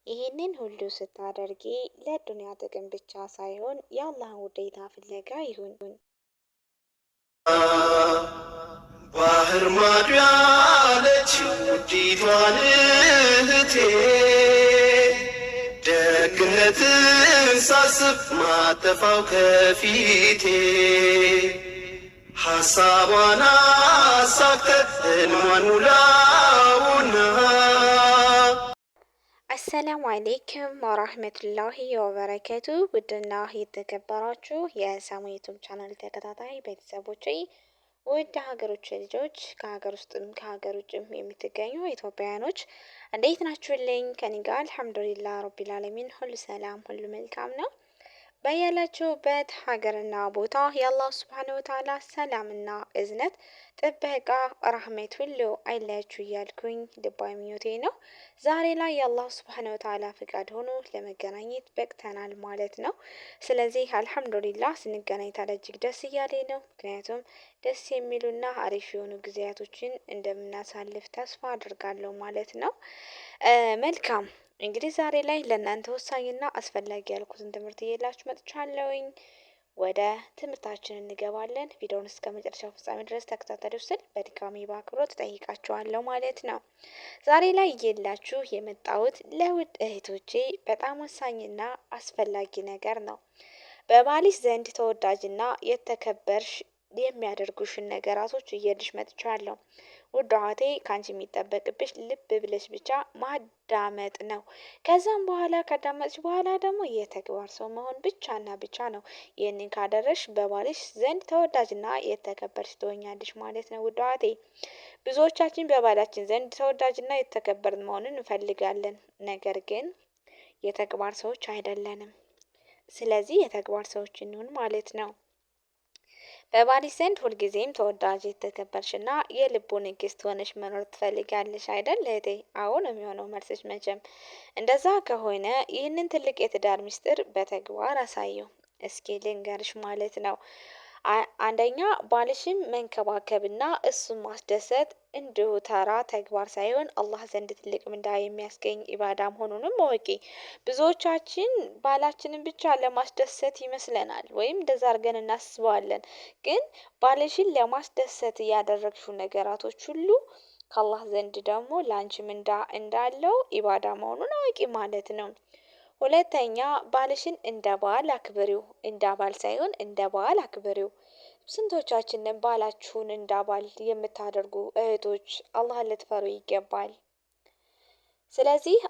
ይህንን ሁሉ ስታደርጊ ለዱንያ ጥቅም ብቻ ሳይሆን የአላህን ውዴታ ፍለጋ ይሁን። ባህር ማዶ ያለችው ውዲቷን እህቴ ደግነትን ሳስብ ማጠፋው ከፊቴ ሐሳቧን አሳክተህ ሕልሟን ሙላውና። አሰላሙ አሌይኩም ወራህመቱላሂ ወበረከቱ። ውድና የተከበራችሁ የሳሙ ዩቱብ ቻናል ተከታታይ ቤተሰቦች፣ ውድ ሀገሮች ልጆች፣ ከሀገር ውስጥም ከሀገር ውጭም የምትገኙ ኢትዮጵያውያኖች እንዴት ናችሁልኝ? ከኔ ጋር አልሐምዱሊላህ ረቢል ዓለሚን ሁሉ ሰላም፣ ሁሉ መልካም ነው። በያላችሁበት ሀገርና ቦታ የአላህ ሱብሓነሁ ወተዓላ ሰላምና እዝነት ጥበቃ ራህመት ሁሉ አይለያችሁ እያልኩኝ ልባዊ ምኞቴ ነው። ዛሬ ላይ የአላህ ሱብሓነሁ ወተዓላ ፍቃድ ሆኖ ለመገናኘት በቅተናል ማለት ነው። ስለዚህ አልሐምዱሊላህ ስንገናኝ ታዲያ እጅግ ደስ እያለኝ ነው። ምክንያቱም ደስ የሚሉና አሪፍ የሆኑ ጊዜያቶችን እንደምናሳልፍ ተስፋ አድርጋለሁ ማለት ነው። መልካም እንግዲህ ዛሬ ላይ ለእናንተ ወሳኝና አስፈላጊ ያልኩትን ትምህርት እየላችሁ መጥቻለሁኝ። ወደ ትምህርታችን እንገባለን። ቪዲዮውን እስከ መጨረሻው ፍጻሜ ድረስ ተከታተሉ ስል በድጋሚ በአክብሮት እጠይቃችኋለሁ ማለት ነው። ዛሬ ላይ እየላችሁ የመጣሁት ለውድ እህቶቼ በጣም ወሳኝና አስፈላጊ ነገር ነው። በባልሽ ዘንድ ተወዳጅና የተከበርሽ የሚያደርጉሽን ነገራቶች እየልሽ መጥቻለሁ። ውድ እህቴ ካንቺ የሚጠበቅብሽ ልብ ብለሽ ብቻ ማዳመጥ ነው። ከዛም በኋላ ካዳመጥሽ በኋላ ደግሞ የተግባር ሰው መሆን ብቻና ብቻ ነው። ይህንን ካደረሽ በባልሽ ዘንድ ተወዳጅና የተከበርሽ ትሆኛለሽ ማለት ነው። ውድ እህቴ ብዙዎቻችን በባላችን ዘንድ ተወዳጅና የተከበርን መሆንን እንፈልጋለን። ነገር ግን የተግባር ሰዎች አይደለንም። ስለዚህ የተግባር ሰዎች እንሁን ማለት ነው። በባልሽ ዘንድ ሁልጊዜም ተወዳጅ የተከበርሽና የልቡ ንግስት ሆነሽ መኖር ትፈልጊያለሽ አይደል እህቴ? አዎ ነው የሚሆነው መልስሽ መቼም። እንደዛ ከሆነ ይህንን ትልቅ የትዳር ምስጢር በተግባር አሳየው። እስኪ ልንገርሽ ማለት ነው። አንደኛ ባልሽን መንከባከብና እሱን ማስደሰት እንዲሁ ተራ ተግባር ሳይሆን አላህ ዘንድ ትልቅ ምንዳ የሚያስገኝ ኢባዳ መሆኑንም እወቂ። ብዙዎቻችን ባላችንን ብቻ ለማስደሰት ይመስለናል ወይም እንደዛ አድርገን እናስበዋለን። ግን ባልሽን ለማስደሰት ያደረግሽው ነገራቶች ሁሉ ከአላህ ዘንድ ደግሞ ላንቺ ምንዳ እንዳለው ኢባዳ መሆኑን እወቂ ማለት ነው። ሁለተኛ ባልሽን እንደ ባል አክብሪው፣ እንደ ባል ሳይሆን እንደ ባል አክብሪው። ስንቶቻችንን ባላችሁን እንደ ባል የምታደርጉ እህቶች አላህን ልትፈሩ ይገባል። ስለዚህ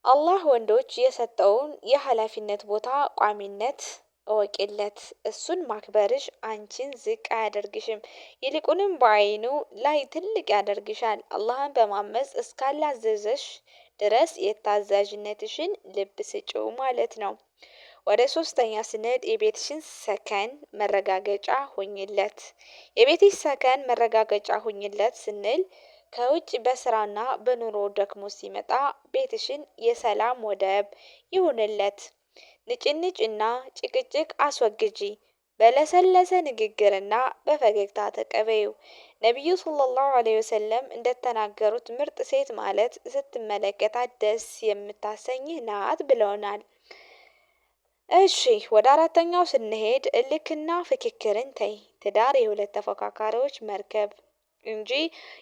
አላህ ወንዶች የሰጠውን የኃላፊነት ቦታ ቋሚነት እወቂለት። እሱን ማክበርሽ አንቺን ዝቅ አያደርግሽም፣ ይልቁንም በአይኑ ላይ ትልቅ ያደርግሻል። አላህን በማመጽ እስካላዘዘሽ ድረስ የታዛዥነትሽን ልብ ስጪው ማለት ነው። ወደ ሶስተኛ ስንሄድ የቤትሽን ሰከን መረጋገጫ ሁኝለት። የቤትሽ ሰከን መረጋገጫ ሁኝለት ስንል ከውጭ በስራና በኑሮ ደክሞ ሲመጣ ቤትሽን የሰላም ወደብ ይሁንለት። ንጭንጭና ጭቅጭቅ አስወግጂ። በለሰለሰ ንግግርና በፈገግታ ተቀበዩ። ነቢዩ ሰለላሁ ዐለይሂ ወሰለም እንደተናገሩት ምርጥ ሴት ማለት ስትመለከታት ደስ የምታሰኝህ ናት ብለውናል። እሺ ወደ አራተኛው ስንሄድ እልክና ፍክክርን ተይ። ትዳር የሁለት ተፎካካሪዎች መርከብ እንጂ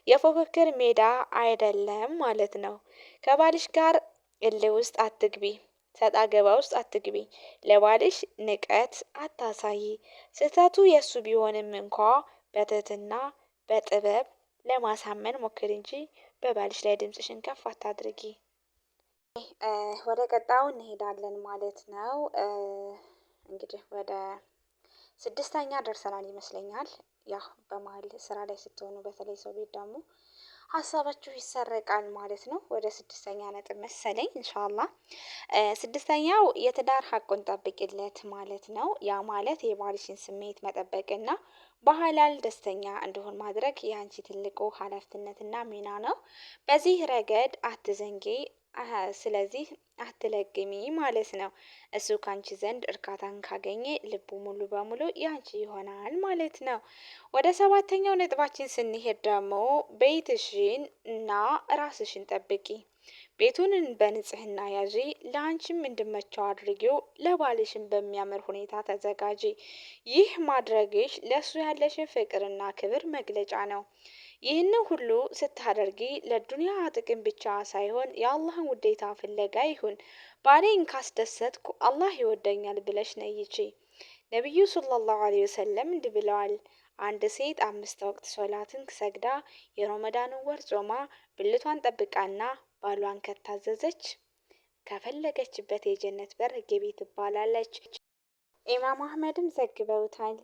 የፉክክር ሜዳ አይደለም ማለት ነው። ከባልሽ ጋር እልህ ውስጥ አትግቢ፣ ሰጣ ገባ ውስጥ አትግቢ። ለባልሽ ንቀት አታሳይ። ስህተቱ የእሱ ቢሆንም እንኳ በትህትና በጥበብ ለማሳመን ሞክር እንጂ በባልሽ ላይ ድምፅሽን ከፍ አታድርጊ። ወደ ቀጣዩ እንሄዳለን ማለት ነው። እንግዲህ ወደ ስድስተኛ ደርሰናል ይመስለኛል። ያ በመሀል ስራ ላይ ስትሆኑ በተለይ ሰው ቤት ደግሞ ሀሳባችሁ ይሰረቃል ማለት ነው። ወደ ስድስተኛ ነጥብ መሰለኝ ኢንሻአላህ። ስድስተኛው የትዳር ሀቁን ጠብቂለት ማለት ነው። ያ ማለት የባልሽን ስሜት መጠበቅና በሐላል ደስተኛ እንዲሆን ማድረግ የአንቺ ትልቁ ኃላፊነትና ሚና ነው። በዚህ ረገድ አትዘንጊ። ስለዚህ አትለግሚ ማለት ነው። እሱ ካንቺ ዘንድ እርካታን ካገኘ ልቡ ሙሉ በሙሉ ያንቺ ይሆናል ማለት ነው። ወደ ሰባተኛው ነጥባችን ስንሄድ ደግሞ ቤትሽን እና ራስሽን ጠብቂ። ቤቱንን በንጽህና ያዢ፣ ለአንቺም እንድመቸው አድርጊው፣ ለባልሽም በሚያምር ሁኔታ ተዘጋጂ። ይህ ማድረግሽ ለሱ ያለሽን ፍቅርና ክብር መግለጫ ነው። ይህንን ሁሉ ስታደርጊ ለዱንያ ጥቅም ብቻ ሳይሆን የአላህን ውዴታ ፍለጋ ይሁን። ባሌን ካስደሰትኩ አላህ ይወደኛል ብለሽ ነይቺ። ነቢዩ ሰለላሁ ዐለይሂ ወሰለም እንዲህ ብለዋል። አንድ ሴት 5 ወቅት ሶላትን ሰግዳ የረመዳንን ወር ጾማ ብልቷን ጠብቃና ባሏን ከታዘዘች ከፈለገችበት የጀነት በር ግቢ ትባላለች። ኢማም አህመድም ዘግበውታል።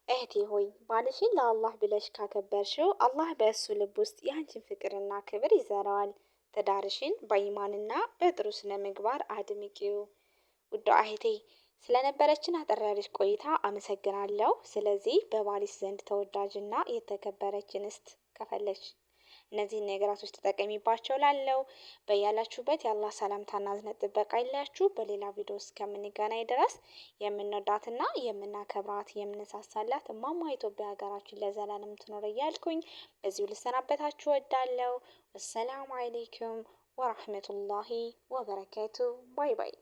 እህቴ ሆይ ባልሽን ለአላህ ብለሽ ካከበርሽው አላህ በእሱ ልብ ውስጥ ያንቺን ፍቅርና ክብር ይዘራዋል። ትዳርሽን በኢማንና በጥሩ ስነ ምግባር አድምቂው። ውዷ እህቴ ስለነበረችን አጠር ያለች ቆይታ አመሰግናለሁ። ስለዚህ በባልሽ ዘንድ ተወዳጅና የተከበረች እንስት ከፈለች እነዚህን ነገራቶች ተጠቀሚባቸው። ላለው በያላችሁበት የአላህ ሰላምታና እዝነት ጥበቃ ይለያችሁ። በሌላ ቪዲዮ እስከምንገናኝ ድረስ የምንወዳትና የምናከብራት የምንሳሳላት እማማ ኢትዮጵያ ሀገራችን ለዘላለም ትኖር እያልኩኝ በዚሁ ልሰናበታችሁ እወዳለሁ። ወሰላሙ አለይኩም ወራህመቱላሂ ወበረካቱ። ባይ ባይ።